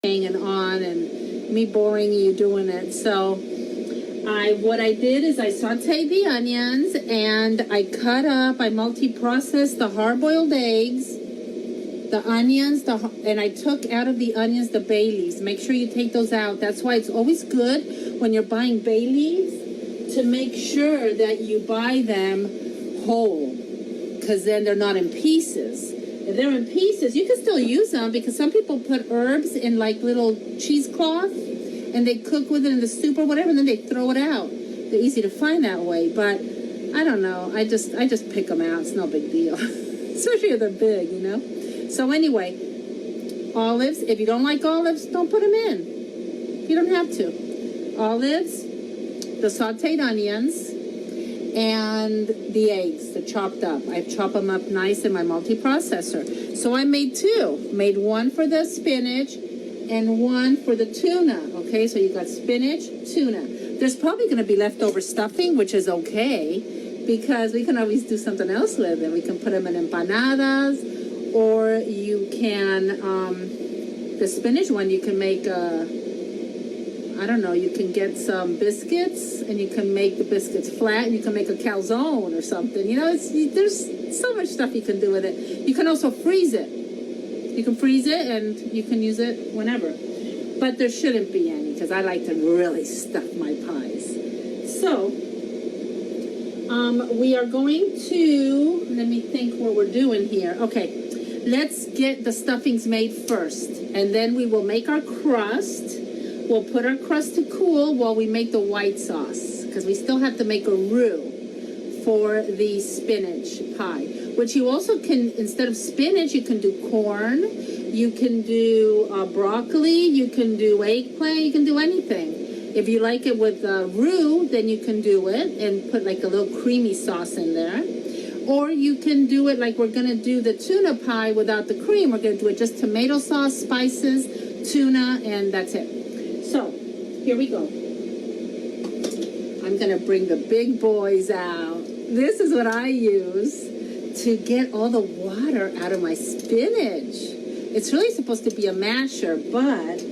hanging on and me boring you doing it. So what I did is I sauteed the onions and I cut up, I multi-processed the hard-boiled eggs, the onions, and I took out of the onions the bay leaves. Make sure you take those out. That's why it's always good when you're buying bay leaves to make sure that you buy them whole, because then they're not in pieces. If they're in pieces, you can still use them, because some people put herbs in like little cheesecloth and they cook with it in the soup or whatever, and then they throw it out. They're easy to find that way, but I don't know. I just pick them out. It's no big deal, especially if they're big, you know. So anyway, olives. If you don't like olives, don't put them in. You don't have to. Olives, the sauteed onions, and the eggs, the chopped up. I chop them up nice in my multi-processor. So I made two. Made one for the spinach and one for the tuna. Okay, so you got spinach, tuna. There's probably going to be leftover stuffing, which is okay, because we can always do something else with it. We can put them in empanadas, or you can, the spinach one, you can make I don't know, you can get some biscuits and you can make the biscuits flat and you can make a calzone or something. You know, there's so much stuff you can do with it. You can also freeze it. You can freeze it and you can use it whenever. But there shouldn't be any, because I like to really stuff my pies. So, we are going to, let me think what we're doing here. Okay, let's get the stuffings made first. And then we will make our crust. We'll put our crust to cool while we make the white sauce, because we still have to make a roux for the spinach pie, which you also can, instead of spinach, you can do corn, you can do broccoli, you can do eggplant, you can do anything. If you like it with roux, then you can do it and put like a little creamy sauce in there. Or you can do it like we're going to do the tuna pie without the cream. We're going to do it just tomato sauce, spices, tuna, and that's it. So, here we go. I'm going to bring the big boys out. This is what I use to get all the water out of my spinach. It's really supposed to be a masher, but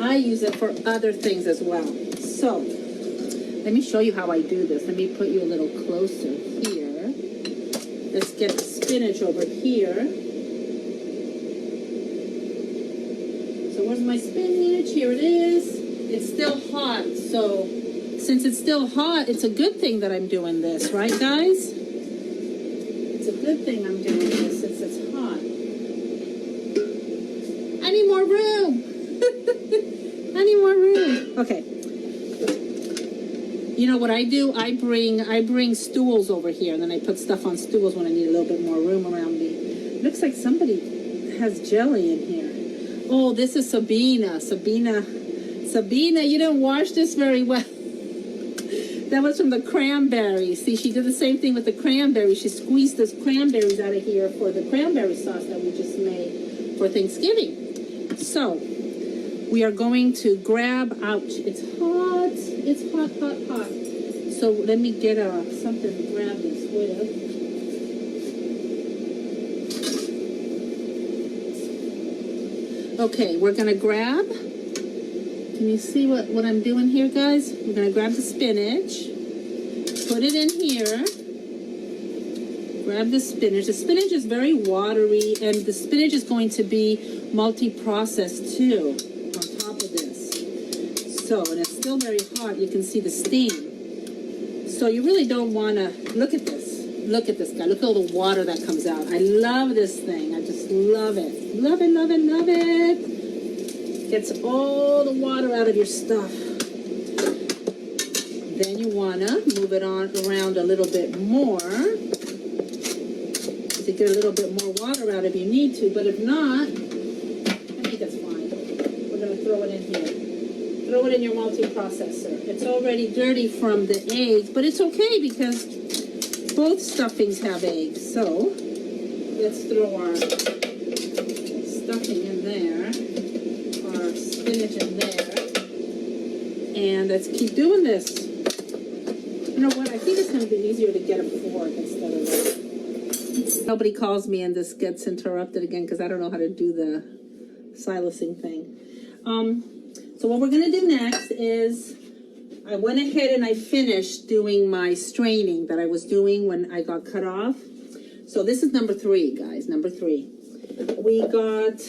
I use it for other things as well. So, let me show you how I do this. Let me put you a little closer here. Let's get the spinach over here. So where's my spinach? Here it is. It's still hot, so since it's still hot, it's a good thing that I'm doing this, right, guys? It's a good thing I'm doing this since it's hot. I need more room. I need more room. Okay. You know what I do? I bring stools over here, and then I put stuff on stools when I need a little bit more room around me. Looks like somebody has jelly in here. Oh, this is Sabina, you didn't wash this very well. That was from the cranberries. See, she did the same thing with the cranberries. She squeezed those cranberries out of here for the cranberry sauce that we just made for Thanksgiving. So, we are going to grab, ouch, it's hot. It's hot, hot, hot. So let me get something to grab this with. Okay, we're going to grab, can you see what I'm doing here, guys? We're going to grab the spinach, put it in here, grab the spinach. The spinach is very watery, and the spinach is going to be multi-processed too on top of this. So, and it's still very hot. You can see the steam. So you really don't want to, look at this. Look at this guy. Look at all the water that comes out. I love this thing. I just love it. Love it, love it, love it. Gets all the water out of your stuff. Then you want to move it on around a little bit more to get a little bit more water out if you need to. But if not, I think that's fine. We're going to throw it in here. Throw it in your multi-processor. It's already dirty from the eggs, but it's okay because both stuffings have eggs. So let's throw our stuffing in there, our spinach in there, and let's keep doing this. You know what? I think it's going to be easier to get a fork instead of that. Nobody calls me and this gets interrupted again because I don't know how to do the silencing thing. So what we're going to do next is I went ahead and I finished doing my straining that I was doing when I got cut off. So this is number 3, guys, number 3. We got,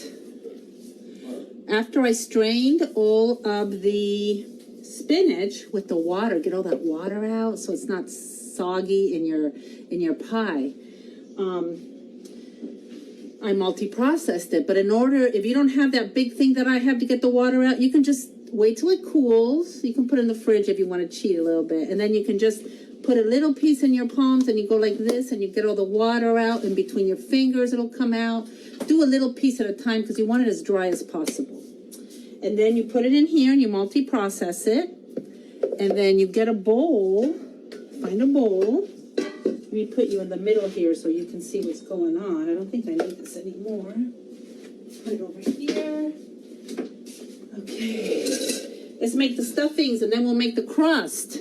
after I strained all of the spinach with the water, get all that water out so it's not soggy in your pie. I multi-processed it, but in order, if you don't have that big thing that I have to get the water out, you can just wait till it cools. You can put it in the fridge if you want to cheat a little bit, and then you can just put a little piece in your palms and you go like this and you get all the water out, and between your fingers it'll come out. Do a little piece at a time because you want it as dry as possible. And then you put it in here and you multi-process it, and then you get a bowl, find a bowl. Let me put you in the middle here so you can see what's going on. I don't think I need this anymore. Put it over here. Okay. Let's make the stuffings and then we'll make the crust.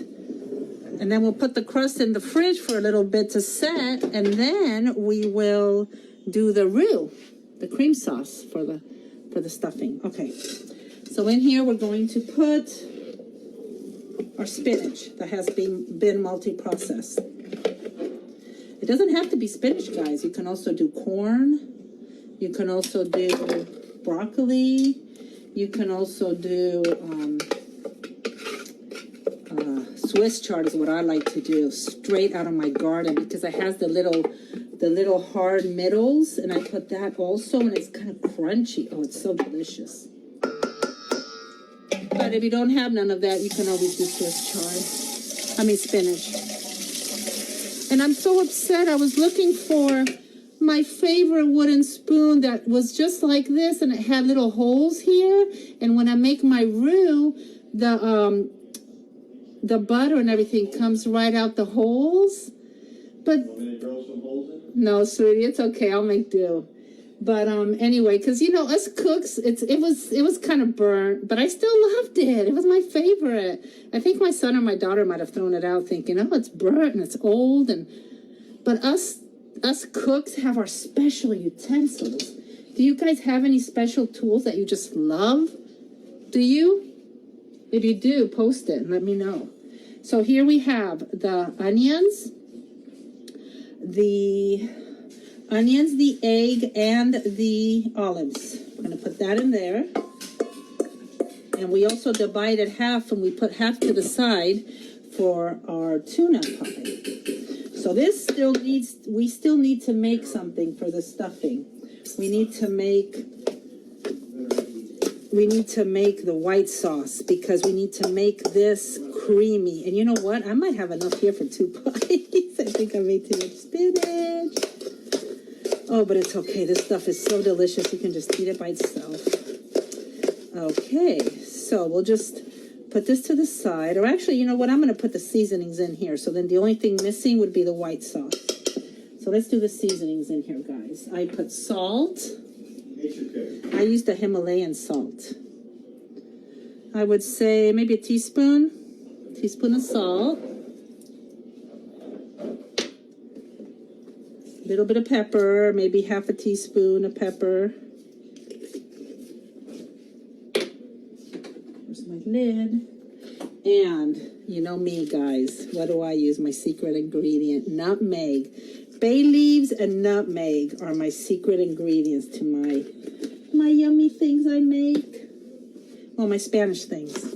And then we'll put the crust in the fridge for a little bit to set, and then we will do the roux, the cream sauce for the stuffing. Okay. So in here we're going to put our spinach that has been multi-processed. It doesn't have to be spinach, guys. You can also do corn. You can also do broccoli. You can also do Swiss chard is what I like to do, straight out of my garden, because it has the little hard middles, and I put that also, and it's kind of crunchy. Oh, it's so delicious. But if you don't have none of that, you can always do Swiss chard. Spinach. And I'm so upset. I was looking for my favorite wooden spoon that was just like this, and it had little holes here. And when I make my roux, the butter and everything comes right out the holes. But want me to drill some holes in it? No, sweetie, it's okay. I'll make do. But anyway, because us cooks, it was kind of burnt, but I still loved it. It was my favorite. I think my son or my daughter might have thrown it out, thinking, "Oh, it's burnt and it's old." But us cooks have our special utensils. Do you guys have any special tools that you just love? Do you? If you do, post it and let me know. So here we have the onions, the egg, and the olives. I'm going to put that in there. And we also divide it half, and we put half to the side for our tuna pie. So we still need to make something for the stuffing. We need to make the white sauce, because we need to make this creamy. And you know what? I might have enough here for 2 pies. I think I made too much spinach. Oh, but it's okay. This stuff is so delicious. You can just eat it by itself. Okay, so we'll just put this to the side. Or actually, you know what? I'm going to put the seasonings in here. So then the only thing missing would be the white sauce. So let's do the seasonings in here, guys. I put salt. I used the Himalayan salt. I would say maybe a teaspoon of salt. A little bit of pepper, maybe half a teaspoon of pepper. There's my lid. And you know me, guys. What do I use? My secret ingredient, nutmeg. Bay leaves and nutmeg are my secret ingredients to my yummy things I make. Well, my Spanish things.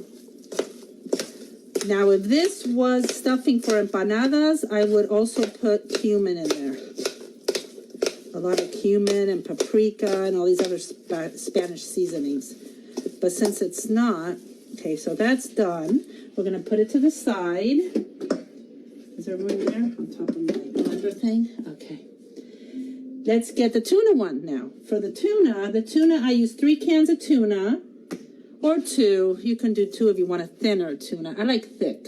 Now, if this was stuffing for empanadas, I would also put cumin in there. A lot of cumin and paprika and all these other Spanish seasonings. But since it's not, okay, so that's done. We're going to put it to the side. Is there room there on top of my blender thing? Okay. Let's get the tuna one now. For the tuna, I use 3 cans of tuna, or 2. You can do 2 if you want a thinner tuna. I like thick.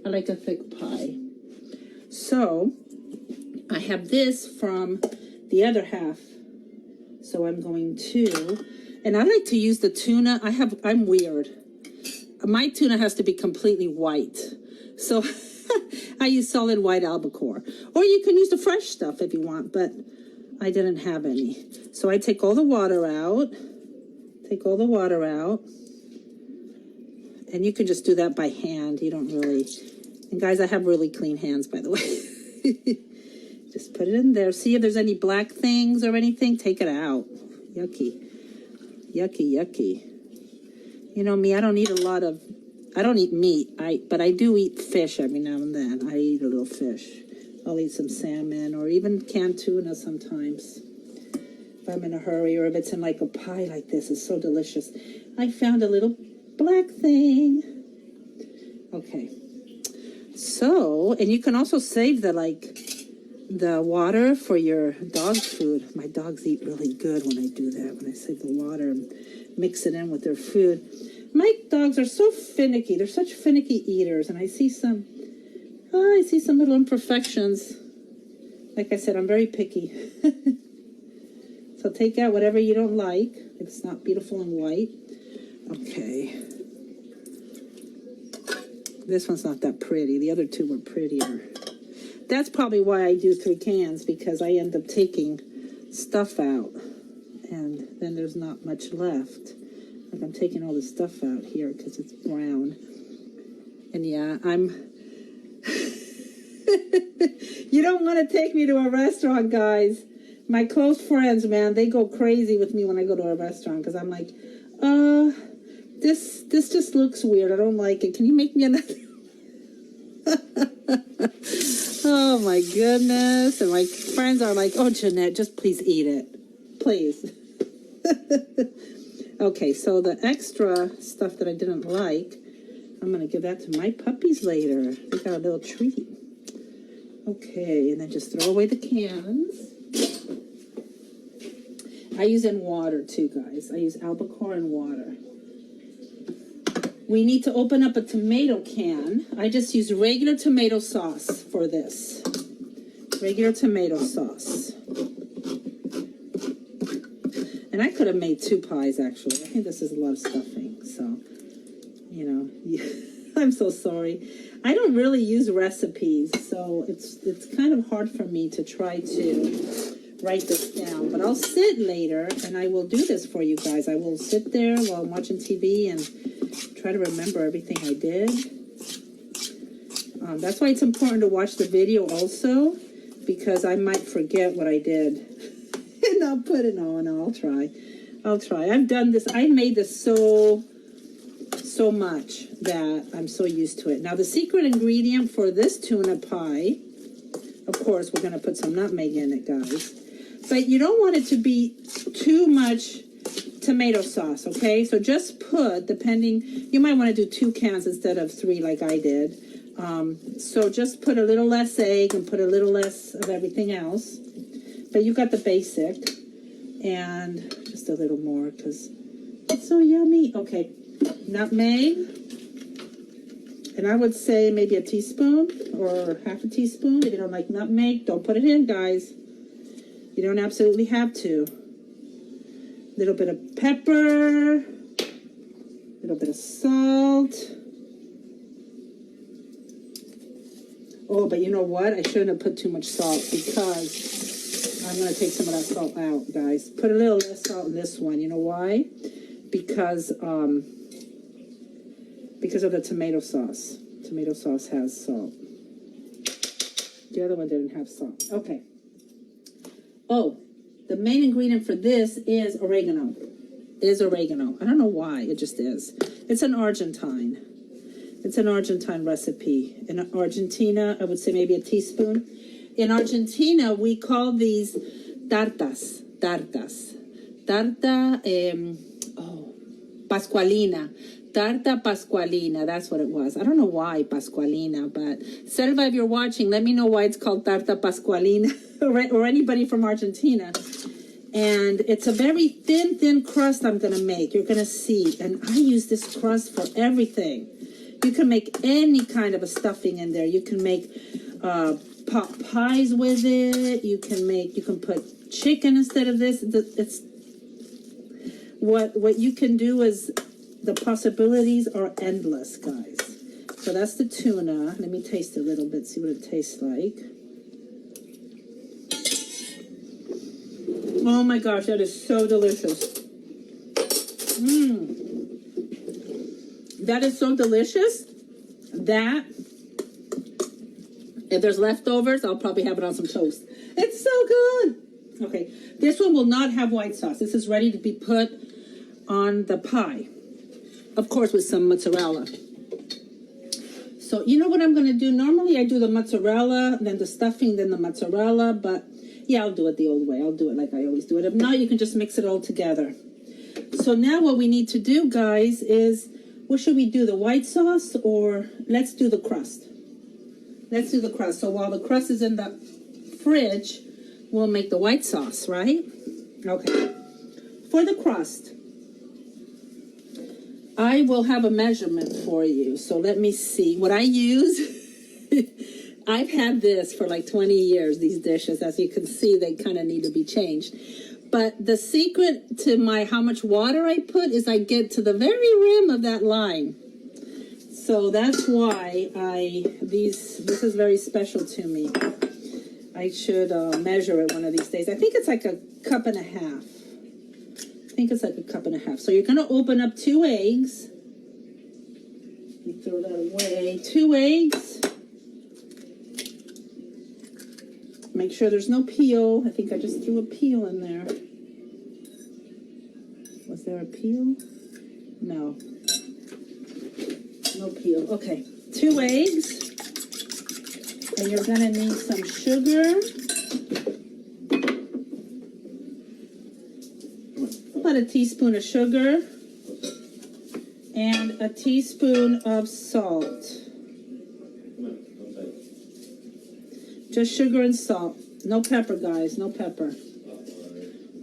I like a thick pie. So I have this from the other half. So I'm going to, and I like to use the tuna. I'm weird. My tuna has to be completely white. So I use solid white albacore. Or you can use the fresh stuff if you want, but I didn't have any. So I take all the water out. Take all the water out. And you can just do that by hand. You don't really... And guys, I have really clean hands, by the way. Just put it in there. See if there's any black things or anything. Take it out. Yucky. Yucky, yucky. You know me, I don't eat a lot of... I don't eat meat, but I do eat fish every now and then. I eat a little fish. I'll eat some salmon or even canned tuna sometimes. If I'm in a hurry or if it's in like a pie like this. It's so delicious. I found a little black thing. Okay. So, and you can also save the water for your dog's food. My dogs eat really good when I do that, when I save the water and mix it in with their food. My dogs are so finicky. They're such finicky eaters, and I see some little imperfections. Like I said, I'm very picky. So take out whatever you don't like. If it's not beautiful and white. Okay. This one's not that pretty. The other two were prettier. That's probably why I do 3 cans, because I end up taking stuff out. And then there's not much left. Like I'm taking all the stuff out here because it's brown. And yeah, You don't want to take me to a restaurant, guys. My close friends, man, they go crazy with me when I go to a restaurant because I'm like, this just looks weird. I don't like it. Can you make me another? Oh my goodness. And my friends are like, oh, Jeanette, just please eat it. Please. Okay, so the extra stuff that I didn't like, I'm going to give that to my puppies later. They got a little treat. Okay, and then just throw away the cans. I use in water too, guys. I use albacore and water. We need to open up a tomato can. I just use regular tomato sauce for this. Regular tomato sauce. And I could have made 2 pies, actually. I think this is a lot of stuffing, so, you know, I'm so sorry. I don't really use recipes, so it's kind of hard for me to try to write this down. But I'll sit later, and I will do this for you guys. I will sit there while I'm watching TV and try to remember everything I did. That's why it's important to watch the video also, because I might forget what I did. And I'll put it on. I'll try. I've done this. I made this so much that I'm so used to it. Now, the secret ingredient for this tuna pie, of course, we're going to put some nutmeg in it, guys. But you don't want it to be too much tomato sauce, okay? So just put, depending, you might want to do 2 cans instead of 3 like I did. So just put a little less egg and put a little less of everything else. But you got the basic, and just a little more because it's so yummy. Okay, nutmeg, and I would say maybe a teaspoon or half a teaspoon. If you don't like nutmeg, don't put it in, guys. You don't absolutely have to. A little bit of pepper, a little bit of salt. Oh, but you know what? I shouldn't have put too much salt because I'm going to take some of that salt out, guys. Put a little less salt in this one. You know why? Because of the tomato sauce. Tomato sauce has salt. The other one didn't have salt. Okay. Oh, the main ingredient for this is oregano. I don't know why. It just is. It's an Argentine. It's an Argentine recipe. In Argentina, I would say maybe a teaspoon. In Argentina, we call these tartas. Pascualina. Tarta Pascualina. That's what it was. I don't know why Pascualina, but Selva, if you're watching, let me know why it's called Tarta Pascualina or anybody from Argentina. And it's a very thin crust I'm going to make. You're going to see. And I use this crust for everything. You can make any kind of a stuffing in there. You can make pot pies with it. You can put chicken instead of this. It's what you can do is the possibilities are endless, guys. So that's the tuna. Let me taste a little bit, see what it tastes like. Oh my gosh, that is so delicious. That is so delicious that if there's leftovers, I'll probably have it on some toast. It's so good. Okay, this one will not have white sauce. This is ready to be put on the pie. Of course, with some mozzarella. So, you know what I'm going to do? Normally, I do the mozzarella, then the stuffing, then the mozzarella. But, yeah, I'll do it the old way. I'll do it like I always do it. If not, you can just mix it all together. So now what we need to do, guys, is... what should we do? The white sauce, or let's do the crust? Let's do the crust. So while the crust is in the fridge, we'll make the white sauce, right? Okay. For the crust, I will have a measurement for you. So let me see. What I use, I've had this for like 20 years, these dishes. As you can see, they kind of need to be changed. But the secret to how much water I put is I get to the very rim of that line. So that's why this is very special to me. I should measure it one of these days. I think it's like a cup and a half. So you're going to open up 2 eggs. You throw that away. 2 eggs. Make sure there's no peel. I think I just threw a peel in there. Was there a peel? No. No peel. Okay. 2 eggs. And you're going to need some sugar. About a teaspoon of sugar. And a teaspoon of salt. Just sugar and salt. No pepper, guys. No pepper.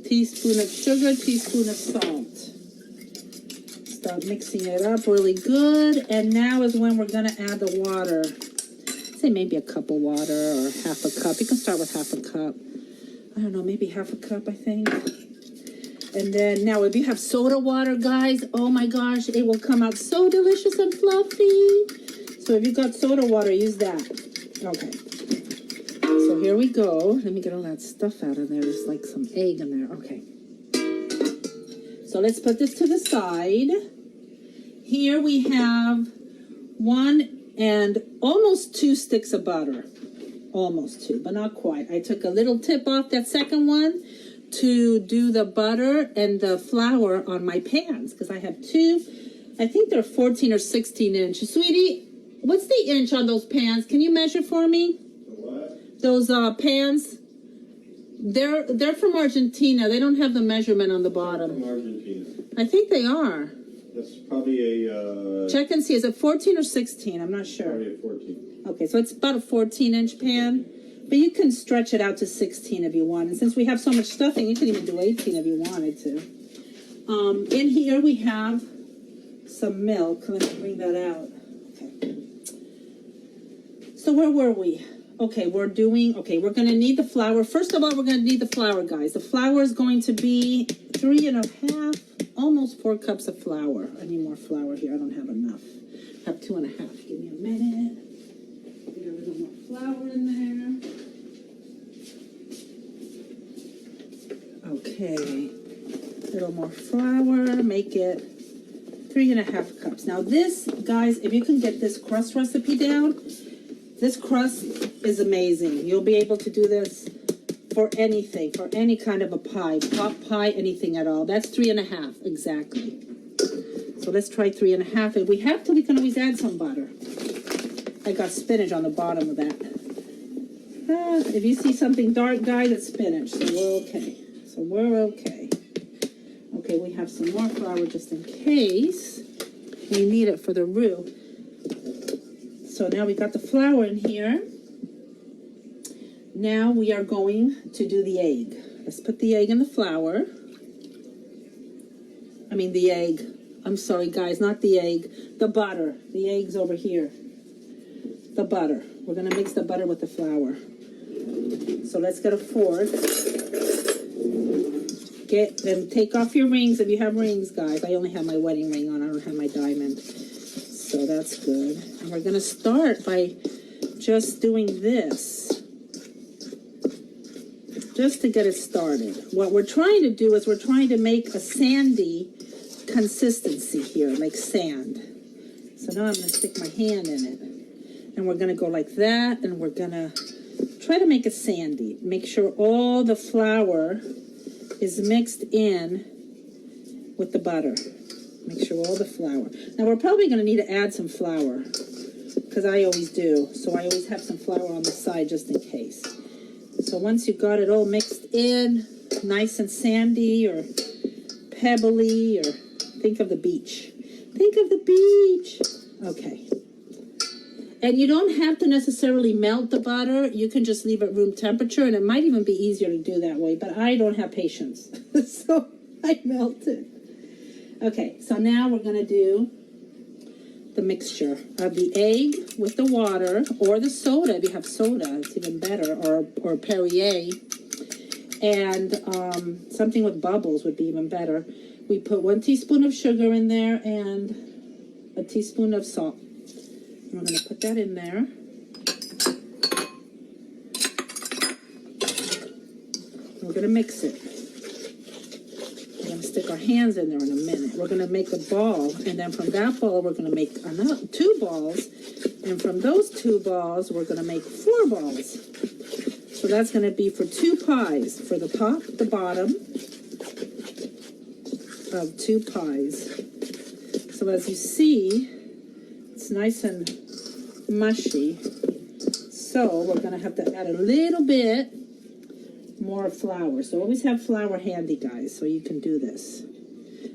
Teaspoon of sugar, teaspoon of salt. Start mixing it up really good. And now is when we're going to add the water. Say maybe a cup of water or half a cup. You can start with half a cup. I don't know, maybe half a cup, I think. And then now if you have soda water, guys, oh my gosh, it will come out so delicious and fluffy. So if you've got soda water, use that. Okay. So here we go. Let me get all that stuff out of there. There's like some egg in there. Okay. So let's put this to the side. Here we have 1 and almost 2 sticks of butter. Almost 2, but not quite. I took a little tip off that second one to do the butter and the flour on my pans, because I have 2, I think they're 14 or 16 inch. Sweetie, what's the inch on those pans? Can you measure for me? What? Those pans, they're from Argentina. They don't have the measurement on the bottom. From Argentina. I think they are. That's probably a... Check and see. Is it 14 or 16? I'm not sure. Probably a 14. Okay, so it's about a 14-inch pan. But you can stretch it out to 16 if you want. And since we have so much stuffing, you can even do 18 if you wanted to. In here we have some milk. Let me bring that out. Okay. So where were we? Okay, we're going to need the flour. First of all, we're going to need the flour, guys. The flour is going to be 3.5, almost 4 cups of flour. I need more flour here. I don't have enough. I have 2.5. Give me a minute. Get a little more flour in there. Okay, a little more flour, make it 3.5 cups. Now this, guys, if you can get this crust recipe down, this crust is amazing. You'll be able to do this for anything, for any kind of a pie, pot pie, anything at all. That's 3.5, exactly. So let's try 3.5. If we have to, we can always add some butter. I got spinach on the bottom of that. If you see something dark, guys, it's spinach, so we're okay. Okay, we have some more flour just in case we need it for the roux. So now we got the flour in here. Now we are going to do the egg. Let's put the egg in the flour. I mean the egg. I'm sorry, guys, not the egg. The butter. The egg's over here. The butter. We're going to mix the butter with the flour. So let's get a fork. Then take off your rings if you have rings, guys. I only have my wedding ring on. I don't have my diamond. So that's good. And we're going to start by just doing this. Just to get it started. What we're trying to do is we're trying to make a sandy consistency here, like sand. So now I'm going to stick my hand in it. And we're going to go like that, and we're going to try to make it sandy. Make sure all the flour is mixed in with the butter. Make sure all the flour. Now we're probably going to need to add some flour, because I always do. So I always have some flour on the side just in case. So once you got it all mixed in, nice and sandy or pebbly, or think of the beach. Think of the beach. Okay. And you don't have to necessarily melt the butter. You can just leave it room temperature, and it might even be easier to do that way, but I don't have patience. So I melt it. Okay, so now we're going to do the mixture of the egg with the water, or the soda. If you have soda, it's even better, or Perrier. And something with bubbles would be even better. We put 1 teaspoon of sugar in there and a teaspoon of salt. We're going to put that in there. We're going to mix it. We're going to stick our hands in there in a minute. We're going to make a ball, and then from that ball we're going to make 2 balls, and from those 2 balls we're going to make 4 balls. So that's going to be for 2 pies, for the top, the bottom of 2 pies. So as you see, it's nice and mushy. So we're going to have to add a little bit more flour. So always have flour handy, guys, so you can do this.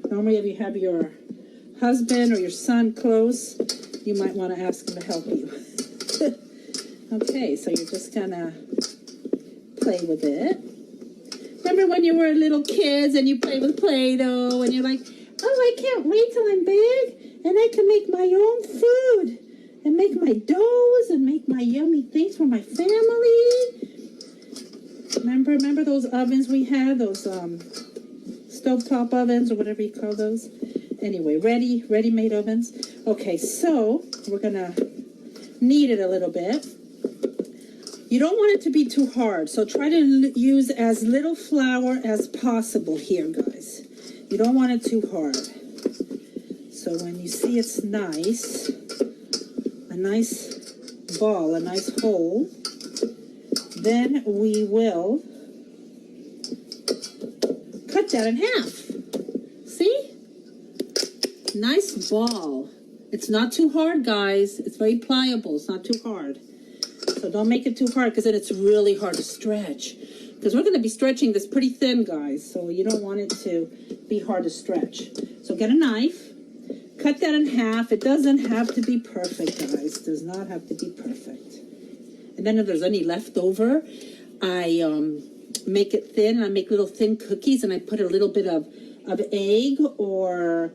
Normally if you have your husband or your son close, you might want to ask him to help you. Okay, so you're just going to play with it. Remember when you were little kids and you played with Play-Doh and you're like, oh, I can't wait till I'm big and I can make my own food and make my doughs and make my yummy things for my family. Remember those ovens we had, those stovetop ovens or whatever you call those? Anyway, ready-made ovens. Okay, so we're gonna knead it a little bit. You don't want it to be too hard, so try to use as little flour as possible here, guys. You don't want it too hard. So when you see it's nice, a nice ball, a nice hole, then we will cut that in half. See? Nice ball. It's not too hard, guys. It's very pliable. It's not too hard. So don't make it too hard, because then it's really hard to stretch. Because we're going to be stretching this pretty thin, guys. So you don't want it to be hard to stretch. So get a knife. Cut that in half. It doesn't have to be perfect, guys. It does not have to be perfect. And then if there's any left over, I make it thin. I make little thin cookies, and I put a little bit of egg or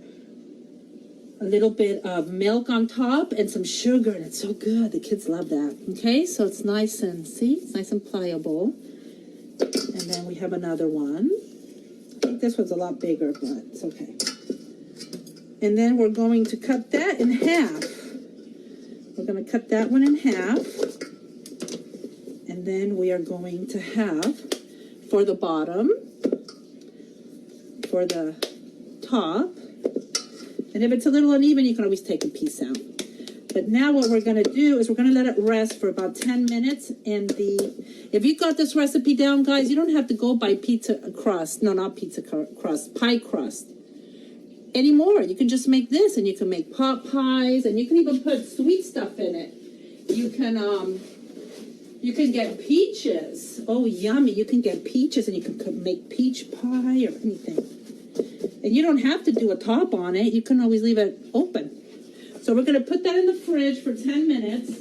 a little bit of milk on top and some sugar, and it's so good. The kids love that. Okay, so it's nice and, see, it's nice and pliable. And then we have another one. I think this one's a lot bigger, but it's okay. And then we're going to cut that in half. We're going to cut that one in half. And then we are going to have, for the bottom, for the top, and if it's a little uneven, you can always take a piece out. But now what we're going to do is we're going to let it rest for about 10 minutes. And if you got this recipe down, guys, you don't have to go by pizza crust. No, not pizza crust, pie crust anymore. You can just make this, and you can make pot pies, and you can even put sweet stuff in it. You can get peaches. Oh, yummy. You can get peaches, and you can make peach pie or anything. And you don't have to do a top on it. You can always leave it open. So we're going to put that in the fridge for 10 minutes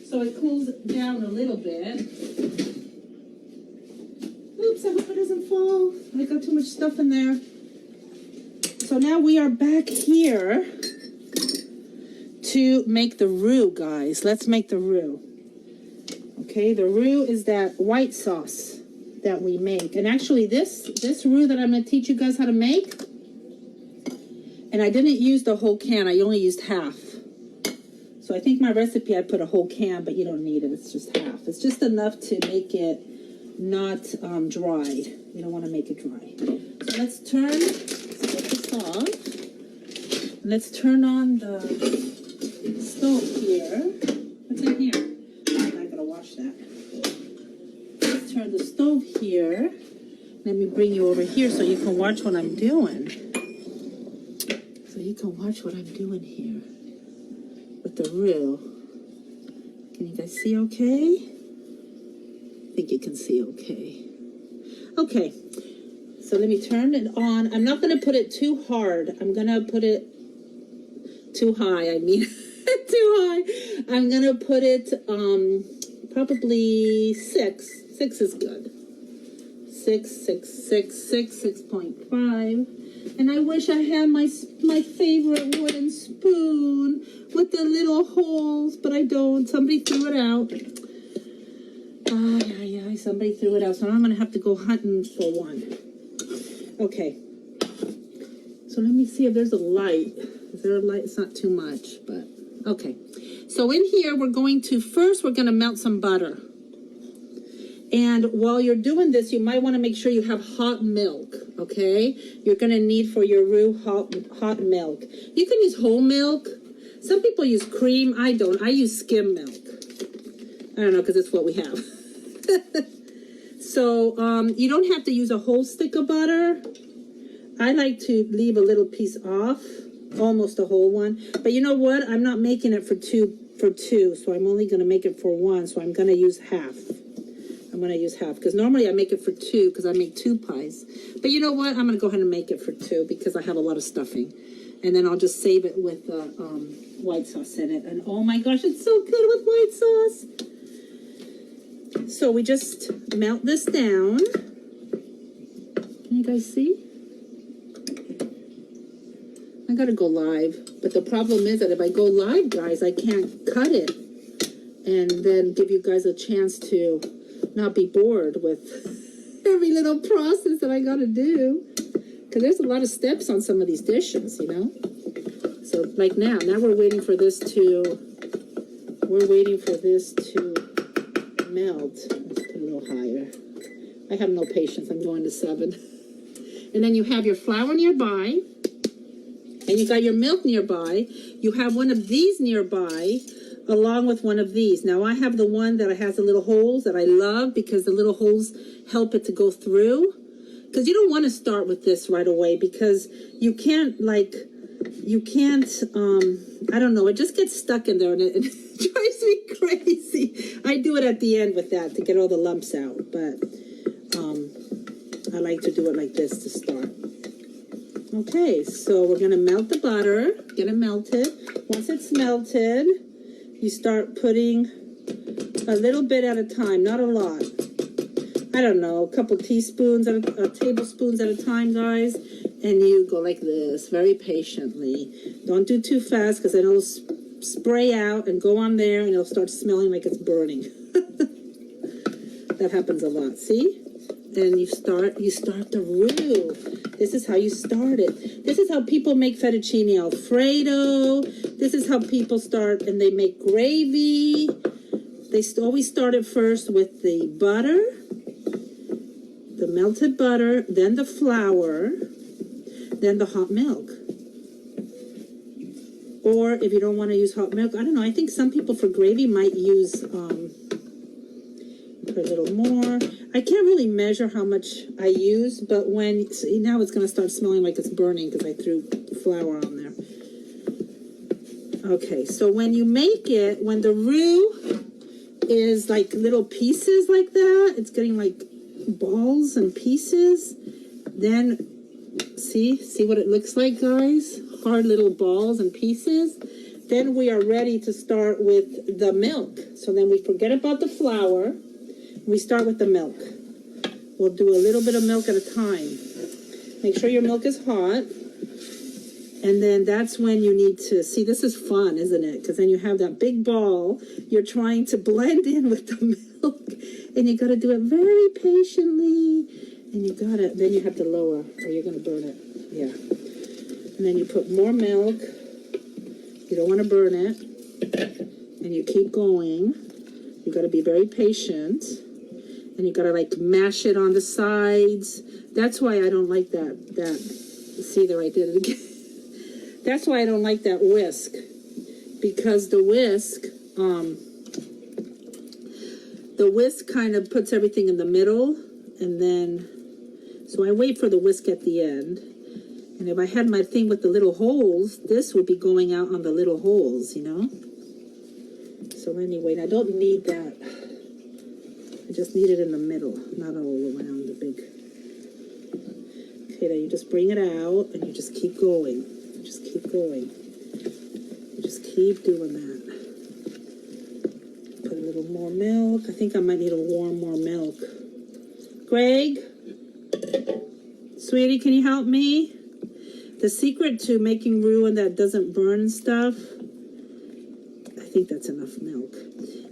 so it cools down a little bit. Oops, I hope it doesn't fall. I got too much stuff in there. So now we are back here to make the roux, guys. Let's make the roux. Okay, the roux is that white sauce that we make. And actually this roux that I'm going to teach you guys how to make, and I didn't use the whole can, I only used half. So I think my recipe I put a whole can, but you don't need it, it's just half. It's just enough to make it not dried. You don't want to make it dry. So let's take this off. Let's turn on the stove here. What's in here? I gotta wash that. Let's turn the stove here. Let me bring you over here so you can watch what I'm doing. So you can watch what I'm doing here with the roux. Can you guys see okay? I think you can see okay. Okay, so let me turn it on. I'm not going to put it too hard. I'm going to put it too high. I mean, too high. I'm going to put it probably 6. 6 is good. 6.5. And I wish I had my favorite wooden spoon with the little holes, but I don't. Somebody threw it out. Somebody threw it out, so now I'm going to have to go hunting for one. Okay. So let me see if there's a light. Is there a light? It's not too much, but okay. So in here, we're going to melt some butter. And while you're doing this, you might want to make sure you have hot milk, okay? You're going to need for your roux hot milk. You can use whole milk. Some people use cream. I don't. I use skim milk. I don't know, because it's what we have. So you don't have to use a whole stick of butter. I like to leave a little piece off, almost a whole one. But you know what? I'm not making it for two, so I'm only going to make it for 1, so I'm going to use half. I'm going to use half, because normally I make it for 2, because I make 2 pies. But you know what? I'm going to go ahead and make it for 2, because I have a lot of stuffing. And then I'll just save it with white sauce in it. And oh my gosh, it's so good with white sauce. So we just melt this down. Can you guys see? I gotta go live. But the problem is that if I go live, guys, I can't cut it. And then give you guys a chance to not be bored with every little process that I gotta do. Because there's a lot of steps on some of these dishes, you know? So like now we're waiting for this to melt. Let's put it a little higher. I have no patience. I'm going to 7. And then you have your flour nearby. And you got your milk nearby. You have one of these nearby, along with one of these. Now I have the one that has the little holes that I love, because the little holes help it to go through. Because you don't want to start with this right away, because you can't, I don't know, it just gets stuck in there and it drives me crazy. I do it at the end with that to get all the lumps out, but I like to do it like this to start. Okay, so we're going to melt the butter, get it melted. Once it's melted, you start putting a little bit at a time, not a lot. I don't know, a couple tablespoons at a time, guys. And you go like this, very patiently. Don't do too fast, because then it'll spray out and go on there, and it'll start smelling like it's burning. That happens a lot, see? And you start the roux. This is how you start it. This is how people make fettuccine Alfredo. This is how people start, and they make gravy. They always start it first with the butter, the melted butter, then the flour, then the hot milk. Or if you don't want to use hot milk, I don't know, I think some people for gravy might use put a little more. I can't really measure how much I use, but see, now it's going to start smelling like it's burning because I threw flour on there. Okay, so when you make it, when the roux is like little pieces like that, it's getting like balls and pieces, then see what it looks like, guys? Hard little balls and pieces. Then we are ready to start with the milk. So then we forget about the flour. We start with the milk. We'll do a little bit of milk at a time. Make sure your milk is hot. And then that's when you need to, see, this is fun, isn't it? Because then you have that big ball you're trying to blend in with the milk. And you got to do it very patiently. And then you have to lower, or you're going to burn it. Yeah. And then you put more milk. You don't want to burn it. And you keep going. You got to be very patient. And you got to like mash it on the sides. That's why I don't like that. See there, I did it again. That's why I don't like that whisk, because the whisk kind of puts everything in the middle, and then, so I wait for the whisk at the end. And if I had my thing with the little holes, this would be going out on the little holes, you know? So anyway, I don't need that. I just need it in the middle, not all around the big. Okay, then you just bring it out, and you just keep going. You just keep going. You just keep doing that. Put a little more milk. I think I might need a warm more milk. Greg? Sweetie, can you help me? The secret to making roux and that doesn't burn stuff, I think that's enough milk,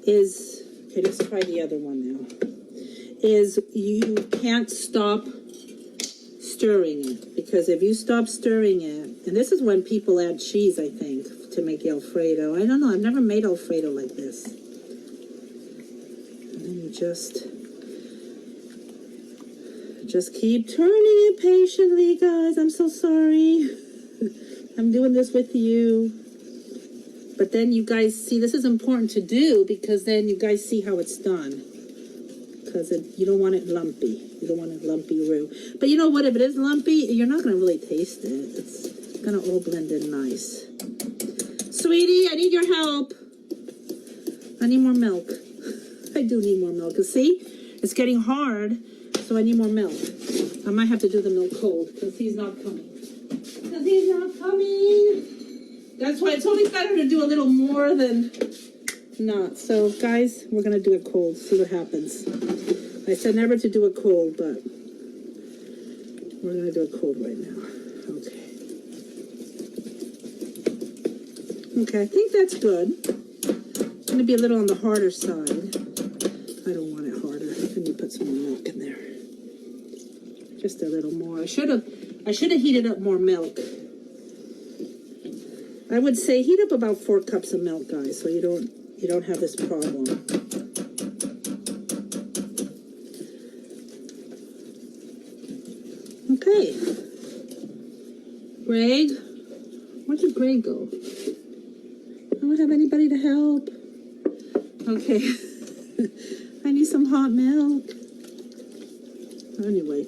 is, okay, let's try the other one now, is you can't stop stirring it, because if you stop stirring it, and this is when people add cheese, I think, to make Alfredo. I don't know, I've never made Alfredo like this. And then you just keep turning it patiently, guys. I'm so sorry. I'm doing this with you. But then you guys see, this is important to do, because then you guys see how it's done. Because you don't want it lumpy. You don't want a lumpy roux. But you know what? If it is lumpy, you're not going to really taste it. It's going to all blend in nice. Sweetie, I need your help. I need more milk. I do need more milk. Because see, it's getting hard. So I need more milk. I might have to do the milk cold, because he's not coming. Because he's not coming. That's why it's only better to do a little more than not. So guys, we're going to do it cold. See what happens. I said never to do it cold, but we're going to do it cold right now. Okay. Okay, I think that's good. It's going to be a little on the harder side. I don't want it harder. Let me put some more milk in there. Just a little more. I should have heated up more milk. I would say heat up about 4 cups of milk, guys, so you don't have this problem. Okay. Greg, where did Greg go? I don't have anybody to help. Okay. I need some hot milk. Anyway.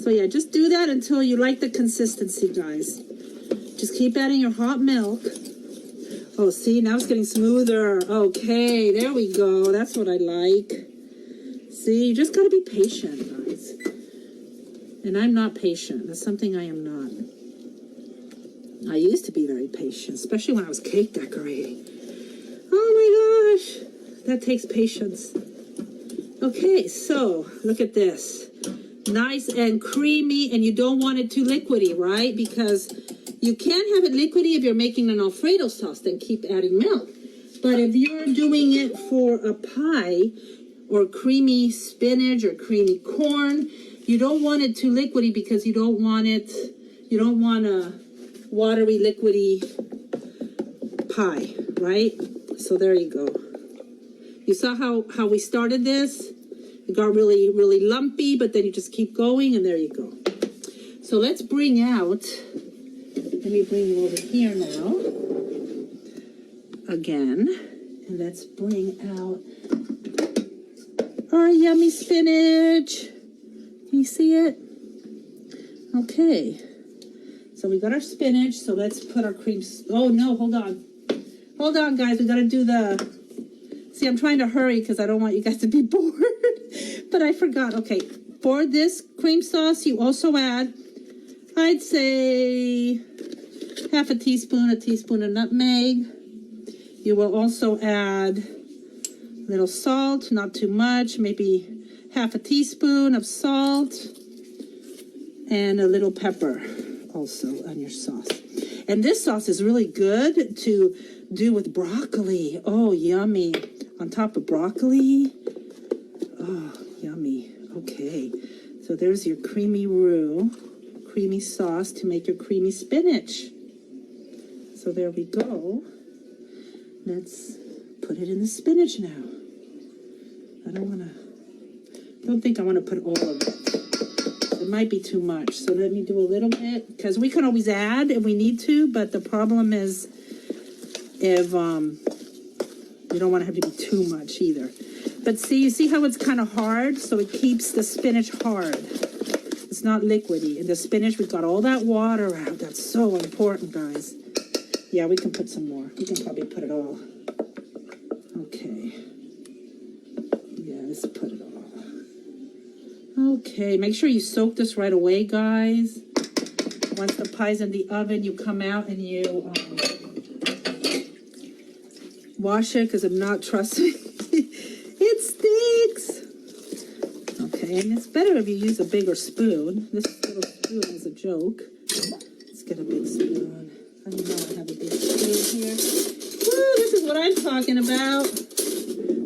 So yeah, just do that until you like the consistency, guys. Just keep adding your hot milk. Oh, see, now it's getting smoother. Okay, there we go. That's what I like. See, you just gotta be patient, guys. And I'm not patient. That's something I am not. I used to be very patient, especially when I was cake decorating. Oh my gosh, that takes patience. Okay, so look at this. Nice and creamy, and you don't want it too liquidy, right? Because you can't have it liquidy if you're making an Alfredo sauce, then keep adding milk. But if you're doing it for a pie or creamy spinach or creamy corn, you don't want it too liquidy, because you don't want a watery, liquidy pie, right? So there you go. You saw how we started this? It got really, really lumpy, but then you just keep going, and there you go. So let's bring out, let me bring you over here now, again, and let's bring out our yummy spinach. Can you see it? Okay. So we got our spinach, so let's put our cream, oh no, hold on. Hold on, guys, we gotta do the, see, I'm trying to hurry because I don't want you guys to be bored. But I forgot. Okay, for this cream sauce, you also add, I'd say, half a teaspoon of nutmeg. You will also add a little salt, not too much, maybe half a teaspoon of salt, and a little pepper also on your sauce. And this sauce is really good to do with broccoli. Oh, yummy. On top of broccoli. Oh, yummy. Okay. So there's your creamy roux, creamy sauce to make your creamy spinach. So there we go. Let's put it in the spinach now. I don't think I want to put all of it. It might be too much, so let me do a little bit, because we can always add if we need to, but the problem is if, you don't want to have to be too much either. But see, you see how it's kind of hard? So it keeps the spinach hard. It's not liquidy. In the spinach, we've got all that water out. That's so important, guys. Yeah, we can put some more. We can probably put it all. Okay. Yeah, let's put it all. Okay, make sure you soak this right away, guys. Once the pie's in the oven, you come out and you wash it, because if not, trust me, it stinks. Okay, and it's better if you use a bigger spoon. This little spoon is a joke. Let's get a big spoon. I don't know, I have a big spoon here. Woo, this is what I'm talking about.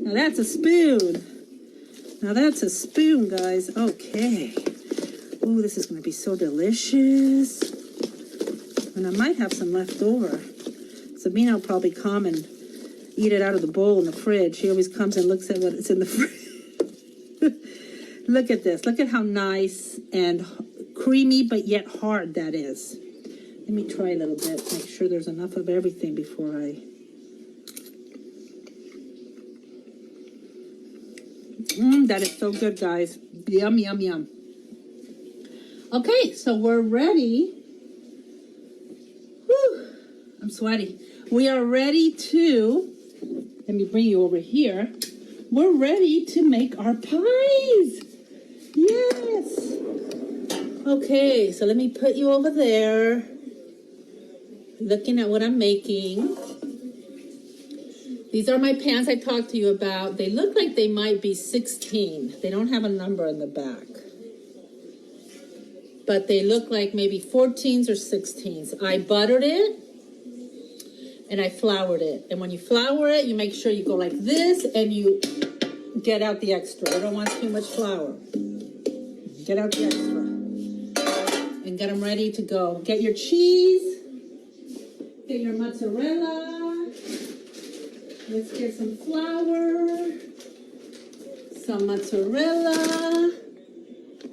Now that's a spoon. Now that's a spoon, guys. Okay. Ooh, this is going to be so delicious. And I might have some left over. Sabina will probably come and eat it out of the bowl in the fridge. She always comes and looks at what's in the fridge. Look at this. Look at how nice and creamy but yet hard that is. Let me try a little bit. Make sure there's enough of everything before I... that is so good, guys. Yum, yum, yum. Okay, so we're ready. Whew, I'm sweaty. We are ready to, let me bring you over here. We're ready to make our pies. Yes. Okay, so let me put you over there, looking at what I'm making. These are my pans I talked to you about. They look like they might be 16. They don't have a number in the back. But they look like maybe 14s or 16s. I buttered it and I floured it. And when you flour it, you make sure you go like this and you get out the extra. You don't want too much flour. Get out the extra. And get them ready to go. Get your cheese. Get your mozzarella. Let's get some flour, some mozzarella,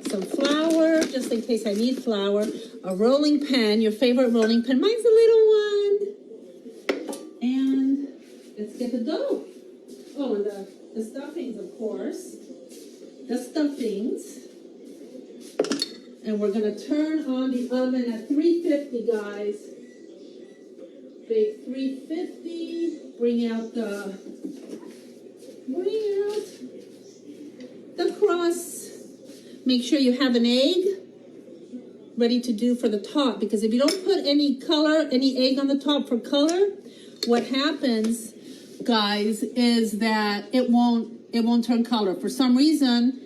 some flour, just in case I need flour, a rolling pin, your favorite rolling pin. Mine's a little one. And let's get the dough. Oh, and the stuffings, of course. The stuffings. And we're going to turn on the oven at 350, guys. Big 350. Bring out the crust. Make sure you have an egg ready to do for the top, because if you don't put any egg on the top for color, what happens, guys, is that it won't turn color. For some reason,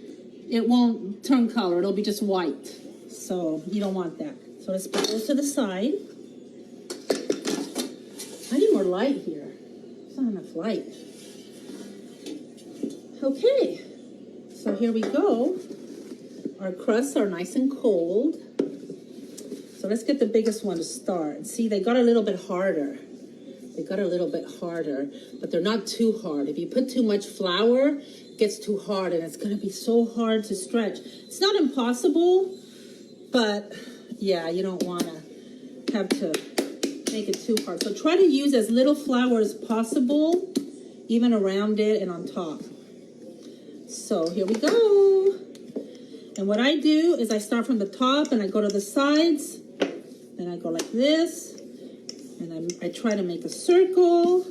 it won't turn color. It'll be just white. So you don't want that. So let's put those to the side. I need more light here. There's not enough light. Okay, so here we go. Our crusts are nice and cold. So let's get the biggest one to start. See, they got a little bit harder. But they're not too hard. If you put too much flour, it gets too hard, and it's going to be so hard to stretch. It's not impossible, but yeah, you don't want to have to make it too hard. So try to use as little flour as possible, even around it and on top. So here we go. And what I do is I start from the top and I go to the sides. Then I go like this. And I try to make a circle.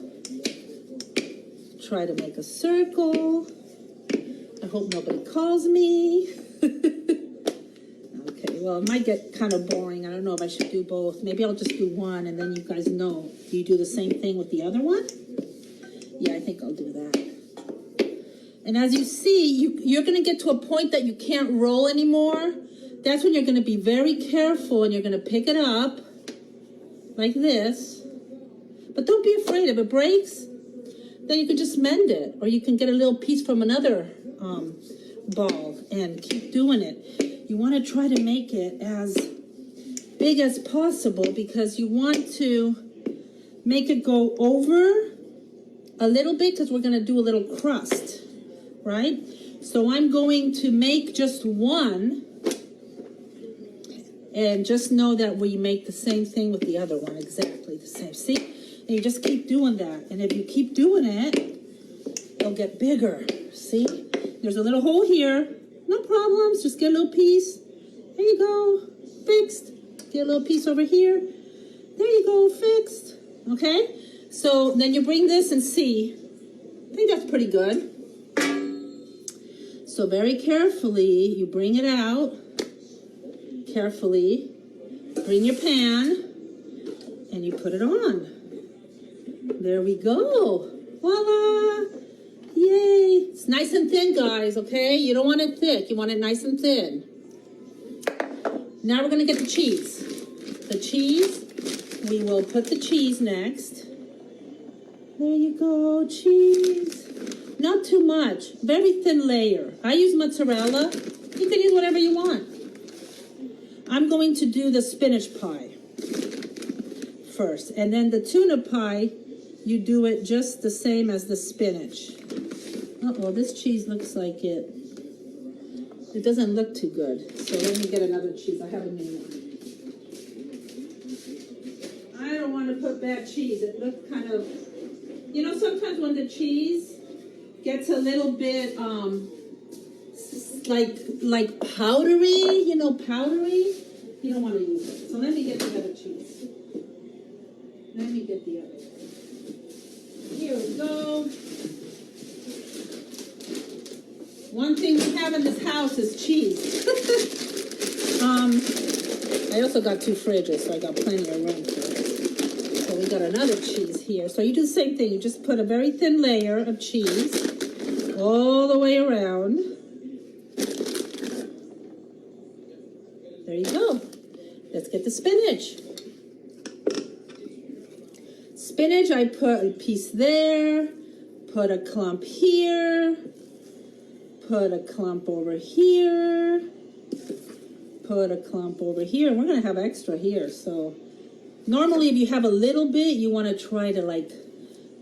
I hope nobody calls me. Okay, well, it might get kind of boring. I don't know if I should do both. Maybe I'll just do one and then you guys know. Do you do the same thing with the other one? Yeah, I think I'll do that. And as you see, you're going to get to a point that you can't roll anymore. That's when you're going to be very careful and you're going to pick it up like this. But don't be afraid. If it breaks, then you can just mend it. Or you can get a little piece from another ball and keep doing it. You want to try to make it as big as possible because you want to make it go over a little bit because we're going to do a little crust, right? So I'm going to make just one And just know that we make the same thing with the other one, exactly the same. See? And you just keep doing that. And if you keep doing it, it'll get bigger. See? There's a little hole here. No problems. Just get a little piece. There you go. Fixed. Get a little piece over here. There you go. Fixed. Okay? So then you bring this and see. I think that's pretty good. So very carefully, you bring it out. Carefully. Bring your pan. And you put it on. There we go. Voila. Yay. It's nice and thin, guys, okay? You don't want it thick. You want it nice and thin. Now we're going to get the cheese. The cheese, we will put the cheese next. There you go, cheese. Not too much. Very thin layer. I use mozzarella. You can use whatever you want. I'm going to do the spinach pie first. And then the tuna pie, you do it just the same as the spinach. Uh-oh, this cheese looks like it doesn't look too good. So let me get another cheese. I have a new one. I don't want to put bad cheese. It looks kind of, you know, sometimes when the cheese gets a little bit like powdery, you know, powdery, you don't want to use it. So let me get the other cheese. Let me get the other. Here we go. One thing we have in this house is cheese. I also got 2 fridges, so I got plenty of room for it. So we got another cheese here. So you do the same thing. You just put a very thin layer of cheese all the way around. There you go. Let's get the spinach. Spinach, I put a piece there, put a clump here, put a clump over here, put a clump over here. And we're going to have extra here. So normally if you have a little bit, you want to try to like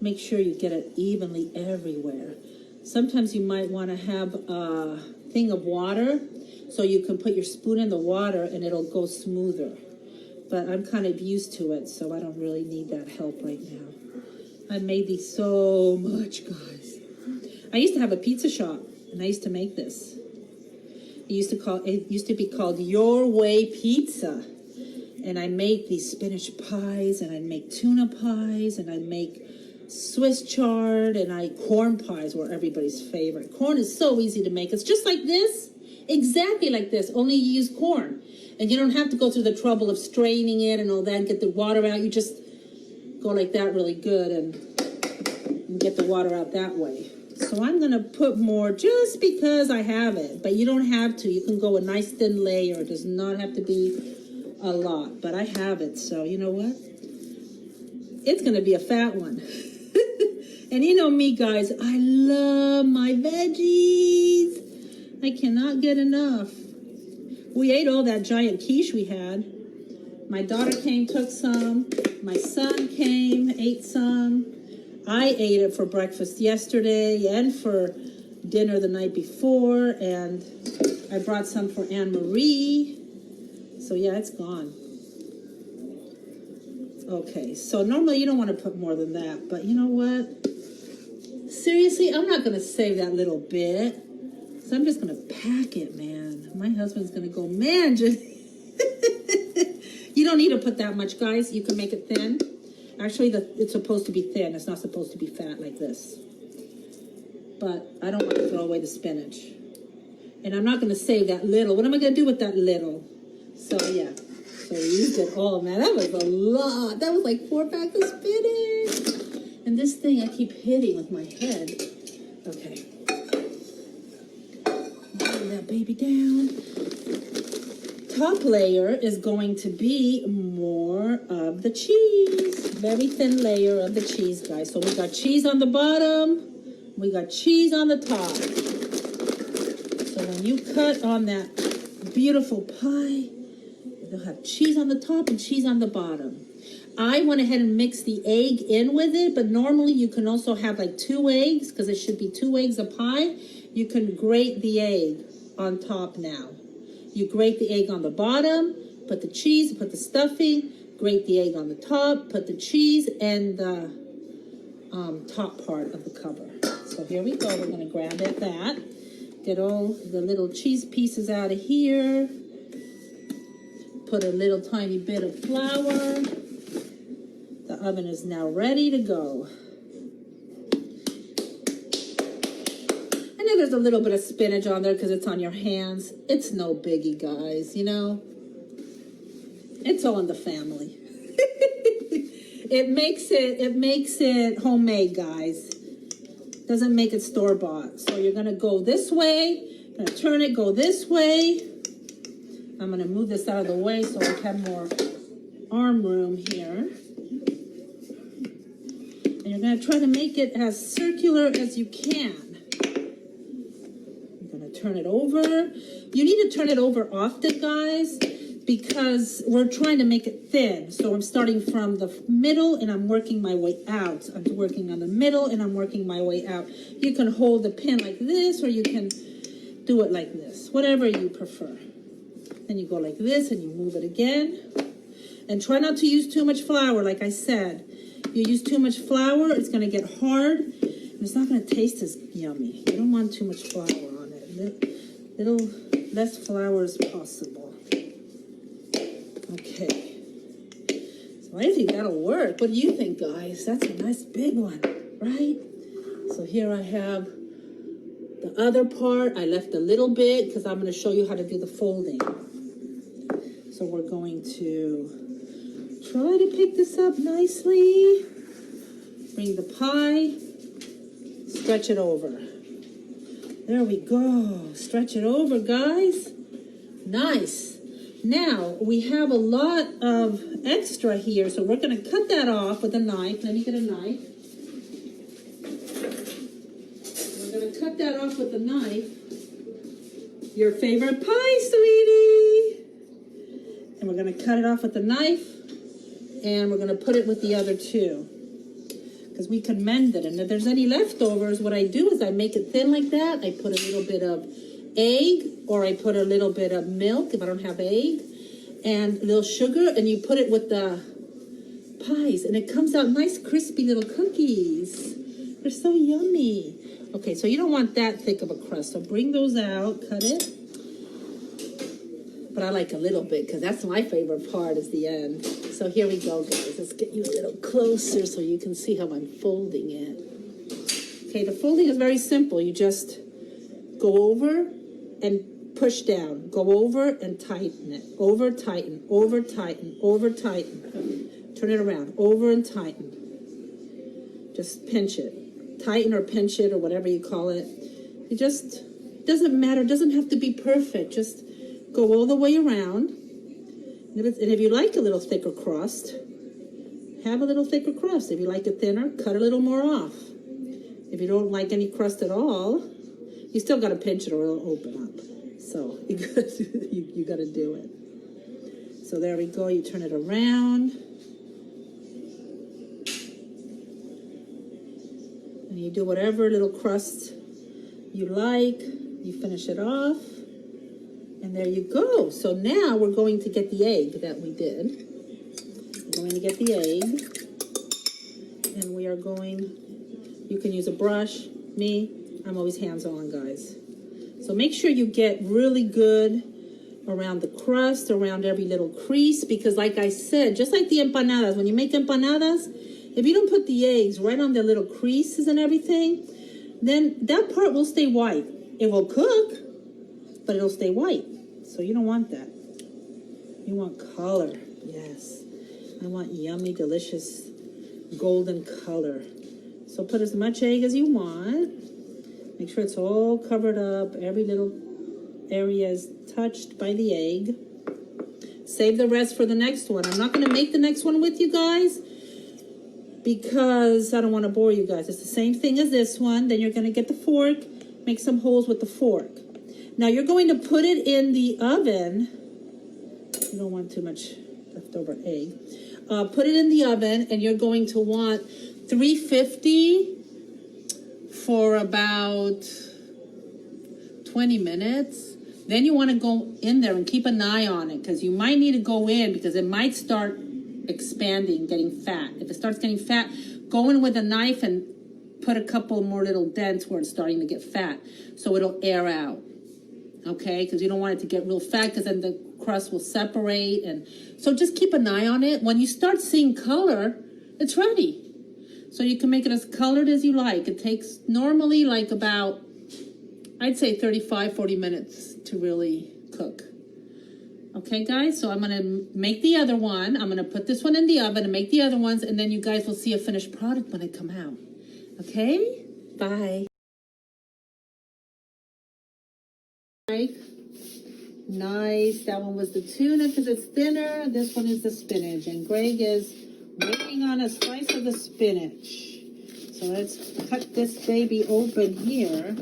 make sure you get it evenly everywhere. Sometimes you might want to have a thing of water so you can put your spoon in the water and it'll go smoother. But I'm kind of used to it, so I don't really need that help right now. I made these so much, guys. I used to have a pizza shop, and I used to make this. It used to be called Your Way Pizza. And I make these spinach pies, and I'd make tuna pies, and I'd make Swiss chard, and corn pies were everybody's favorite. Corn is so easy to make. It's just like this, exactly like this, only you use corn. And you don't have to go through the trouble of straining it and all that and get the water out. You just go like that really good and get the water out that way. So I'm going to put more just because I have it. But you don't have to. You can go a nice thin layer. It does not have to be a lot. But I have it. So you know what? It's going to be a fat one. And you know me, guys. I love my veggies. I cannot get enough. We ate all that giant quiche we had. My daughter came, took some. My son came, ate some. I ate it for breakfast yesterday and for dinner the night before. And I brought some for Anne-Marie. So yeah, it's gone. Okay, so normally you don't want to put more than that. But you know what? Seriously, I'm not going to save that little bit. So I'm just going to pack it, man. My husband's going to go, man, just... You don't need to put that much, guys. You can make it thin. Actually, it's supposed to be thin. It's not supposed to be fat like this. But I don't want to throw away the spinach. And I'm not going to save that little. What am I going to do with that little? So, yeah. So we used it all, man. That was a lot. That was like 4 packs of spinach. And this thing I keep hitting with my head. Okay. That baby down. Top layer is going to be more of the cheese. Very thin layer of the cheese, guys. So we got cheese on the bottom. We got cheese on the top. So when you cut on that beautiful pie, you'll have cheese on the top and cheese on the bottom. I went ahead and mixed the egg in with it, but normally you can also have like 2 eggs because it should be 2 eggs a pie. You can grate the egg on top now. You grate the egg on the bottom, put the cheese, put the stuffing, grate the egg on the top, put the cheese and the top part of the cover. So here we go. We're going to grab at that. Get all the little cheese pieces out of here. Put a little tiny bit of flour. The oven is now ready to go. I know there's a little bit of spinach on there because it's on your hands. It's no biggie, guys, you know. It's all in the family. It makes it homemade, guys. Doesn't make it store-bought. So you're gonna go this way, gonna turn it, go this way. I'm gonna move this out of the way so I have more arm room here. And you're gonna try to make it as circular as you can. You're gonna turn it over. You need to turn it over often, guys, because we're trying to make it thin. So I'm starting from the middle and I'm working my way out. I'm working on the middle and I'm working my way out. You can hold the pin like this or you can do it like this, whatever you prefer. Then you go like this and you move it again. And try not to use too much flour, like I said. If you use too much flour, it's going to get hard and it's not going to taste as yummy. You don't want too much flour on it. Little less flour as possible. Okay, so I think that'll work. What do you think, guys? That's a nice big one, right? So here I have the other part. I left a little bit because I'm going to show you how to do the folding. So we're going to try to pick this up nicely. Bring the pie, stretch it over. There we go. Stretch it over, guys. Nice. Now, we have a lot of extra here, so we're going to cut that off with a knife. Let me get a knife. We're going to cut that off with a knife. Your favorite pie, sweetie. And we're going to cut it off with a knife, and we're going to put it with the other two, because we can mend it. And if there's any leftovers, what I do is I make it thin like that. I put a little bit of egg, or I put a little bit of milk if I don't have egg, and a little sugar, and you put it with the pies, and it comes out nice crispy little cookies. They're so yummy. Okay, so you don't want that thick of a crust, so bring those out, cut it. But I like a little bit because that's my favorite part is the end. So here we go, guys. Let's get you a little closer so you can see how I'm folding it. Okay, the folding is very simple. You just go over and push down. Go over and tighten it. Over, tighten, over, tighten, over, tighten. Turn it around. Over and tighten. Just pinch it. Tighten or pinch it or whatever you call it. It just doesn't matter. It doesn't have to be perfect. Just go all the way around. And if you like a little thicker crust, have a little thicker crust. If you like it thinner, cut a little more off. If you don't like any crust at all, you still got to pinch it or it'll open up. So you got to do it. So there we go. You turn it around. And you do whatever little crust you like. You finish it off. And there you go. So now we're going to get the egg that we did. We're going to get the egg. And we are going, you can use a brush. Me, I'm always hands-on, guys. So make sure you get really good around the crust, around every little crease, because like I said, just like the empanadas, when you make empanadas, if you don't put the eggs right on the little creases and everything, then that part will stay white. It will cook, but it'll stay white. So you don't want that. You want color. Yes. I want yummy, delicious, golden color. So put as much egg as you want. Make sure it's all covered up. Every little area is touched by the egg. Save the rest for the next one. I'm not going to make the next one with you guys because I don't want to bore you guys. It's the same thing as this one. Then you're going to get the fork. Make some holes with the fork. Now you're going to put it in the oven. You don't want too much leftover egg. Put it in the oven, and you're going to want 350 for about 20 minutes. Then you want to go in there and keep an eye on it, because you might need to go in because it might start expanding, getting fat. If it starts getting fat, go in with a knife and put a couple more little dents where it's starting to get fat, so it'll air out. Okay, because you don't want it to get real fat, because then the crust will separate. And so just keep an eye on it. When you start seeing color, it's ready. So you can make it as colored as you like. It takes normally like about, I'd say 35-40 minutes to really cook. Okay, guys, so I'm going to make the other one. I'm going to put this one in the oven and make the other ones, and then you guys will see a finished product when I come out. Okay? Bye. Nice. That one was the tuna because it's thinner. This one is the spinach. And Greg is working on a slice of the spinach. So let's cut this baby open here.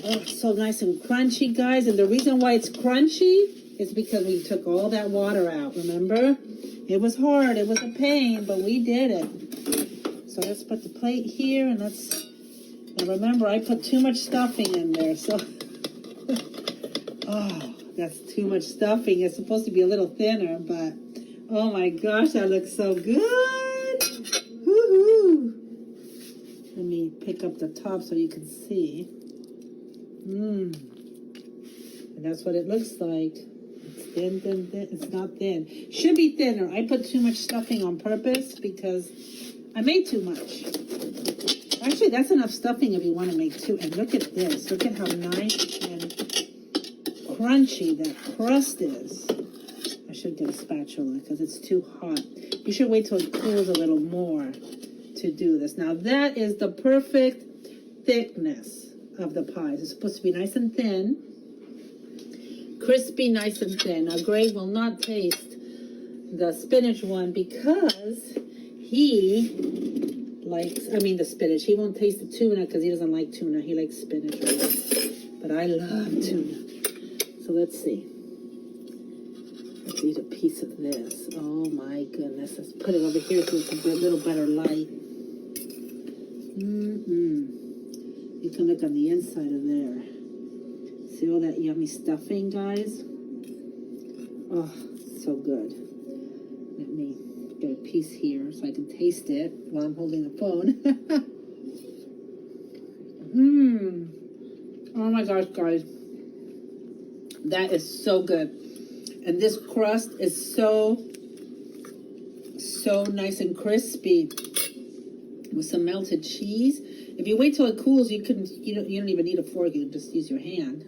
Oh, it's so nice and crunchy, guys. And the reason why it's crunchy is because we took all that water out, remember? It was hard. It was a pain, but we did it. So let's put the plate here, and and remember, I put too much stuffing in there, so... Oh, that's too much stuffing. It's supposed to be a little thinner, but oh my gosh, that looks so good. Woohoo! Let me pick up the top so you can see. And that's what it looks like. It's thin, thin, thin. It's not thin. Should be thinner. I put too much stuffing on purpose because I made too much. Actually, that's enough stuffing if you want to make two. And look at this. Look at how nice and crunchy that crust is. I should get a spatula because it's too hot. You should wait till it cools a little more to do this. Now that is the perfect thickness of the pies. It's supposed to be nice and thin, crispy, nice and thin. Now Greg will not taste the spinach one because he likes, the spinach. He won't taste the tuna because he doesn't like tuna. He likes spinach. But I love tuna. So let's see. Let's eat a piece of this. Oh my goodness. Let's put it over here so it's a little better light. You can look on the inside of there. See all that yummy stuffing, guys? Oh, so good. Let me get a piece here so I can taste it while I'm holding the phone. Oh my gosh, guys. That is so good. And this crust is so nice and crispy with some melted cheese. If you wait till it cools, you don't even need a fork. You can just use your hand.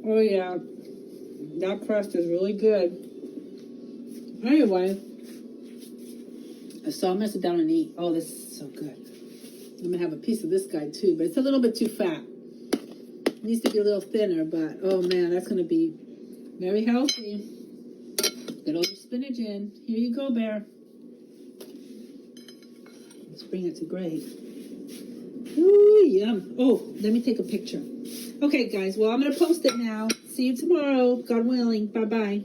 Oh yeah. That crust is really good. Anyway, so I'm gonna sit down and eat. Oh, this is so good. I'm gonna have a piece of this guy too, but it's a little bit too fat. It needs to be a little thinner, but oh man, that's gonna be very healthy. Get all your spinach in. Here you go, Bear. Let's bring it to Greg. Ooh, yum. Oh, let me take a picture. Okay, guys, well, I'm gonna post it now. See you tomorrow, God willing. Bye-bye.